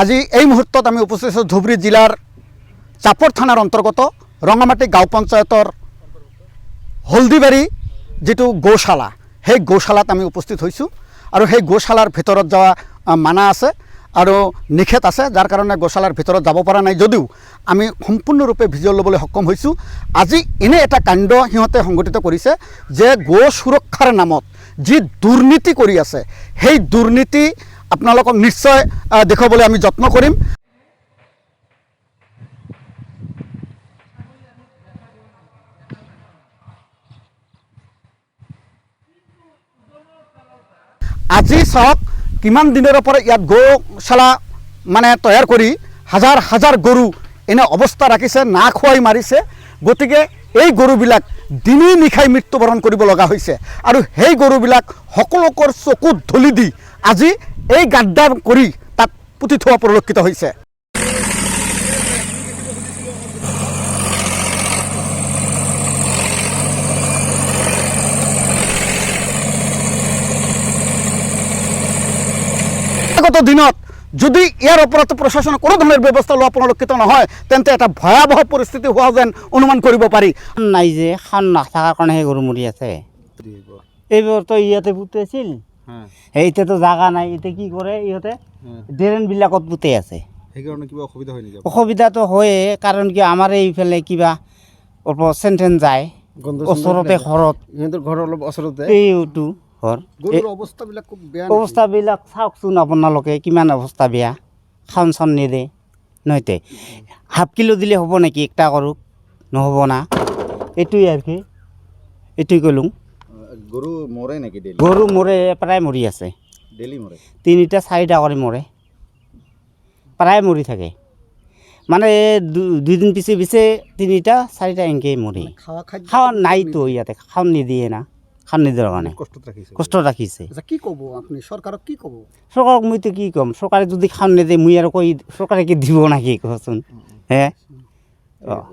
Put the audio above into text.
আজি এই মুহূৰ্তত আমি উপস্থিত আছোঁ ধুবুৰী জিলাৰ চাপৰ থানাৰ অন্তৰ্গত ৰঙামাটি গাঁও পঞ্চায়তৰ হলদিবাৰী যিটো গৌশালা, সেই গৌশালাত আমি উপস্থিত হৈছোঁ আৰু সেই গৌশালাৰ ভিতৰত যোৱা মানা আছে আৰু নিষেধ আছে, যাৰ কাৰণে গৌশালাৰ ভিতৰত যাব পৰা নাই। যদিও আমি সম্পূৰ্ণৰূপে ভিজুৱেল ল'বলৈ সক্ষম হৈছোঁ। আজি এনে এটা কাণ্ড সিহঁতে সংঘটিত কৰিছে যে গো সুৰক্ষাৰ নামত যি দুৰ্নীতি কৰি আছে, সেই দুৰ্নীতি আপোনালোকক নিশ্চয় দেখুৱাবলৈ আমি যত্ন কৰিম। আজি চাওক কিমান দিনৰ পৰা ইয়াত গৌশালা মানে তৈয়াৰ কৰি হাজাৰ হাজাৰ গৰু এনে অৱস্থা ৰাখিছে, না খুৱাই মাৰিছে। গতিকে এই গৰুবিলাক দিনেই নিশাই মৃত্যুবৰণ কৰিব লগা হৈছে আৰু সেই গৰুবিলাক সকলোকৰ চকুত ধূলি দি আজি এই গাদ্দাৰ কৰি তাত পুতি থোৱা পৰিলক্ষিত হৈছে। আগত দিনত যদি ইয়াৰ ওপৰত প্ৰশাসনে কোনো ধৰণৰ ব্যৱস্থা লোৱা পৰিলক্ষিত নহয়, তেন্তে এটা ভয়াৱহ পৰিস্থিতি হোৱা যেন অনুমান কৰিব পাৰি। নাই যে খান নাথাকাৰ কাৰণে সেই গৰু মৰি আছে। এইবোৰতো ইয়াতে পুতিছিল, এতিয়াতো জাগা নাই। এতিয়া কি কৰে ইহঁতে ড্ৰেইনবিলাকত পুতি আছে। সেইকাৰণে কিবা অসুবিধা হয় নেকি? অসুবিধাটো হয়ে, কাৰণ কি আমাৰ এইফালে কিবা চেণ্টেন যায় ওচৰতে ঘৰত, সিহঁতৰ ঘৰ অলপ ওচৰতে এইটো ঘৰ। গৰুৰ অৱস্থাবিলাক খুব বেয়া। অৱস্থাবিলাক চাওকচোন আপোনালোকে, কিমান অৱস্থা বেয়া। খান চান নিদে নহয়তে হাফ কিলো দিলে হ'ব নেকি? একটা গৰুক নহ'ব না। এইটোৱে আৰু কি, এইটোৱে ক'লোঁ। গৰু মৰে নেকি ডেইলি? গৰু মৰে, প্ৰায় মৰি আছে। ডেইলি মৰে? 3টা 4টা কৰি মৰে, প্ৰায় মৰি থাকে। মানে 2 দিন পিছে পিছে 3টা 4টা এনেকেই মৰে। খাৱা নাইতো ইয়াতে, খাওন নিদিয়ে না। খান নিদিয়াৰ কাৰণে কষ্ট ৰাখিছে। কি ক'ব আপুনি চৰকাৰক? কি ক'ব চৰকাৰক? মইতো কি ক'ম, চৰকাৰে যদি খান নিদিয়ে মই আৰু কৈ চৰকাৰে কি দিব নাকি কচোন হে? অঁ।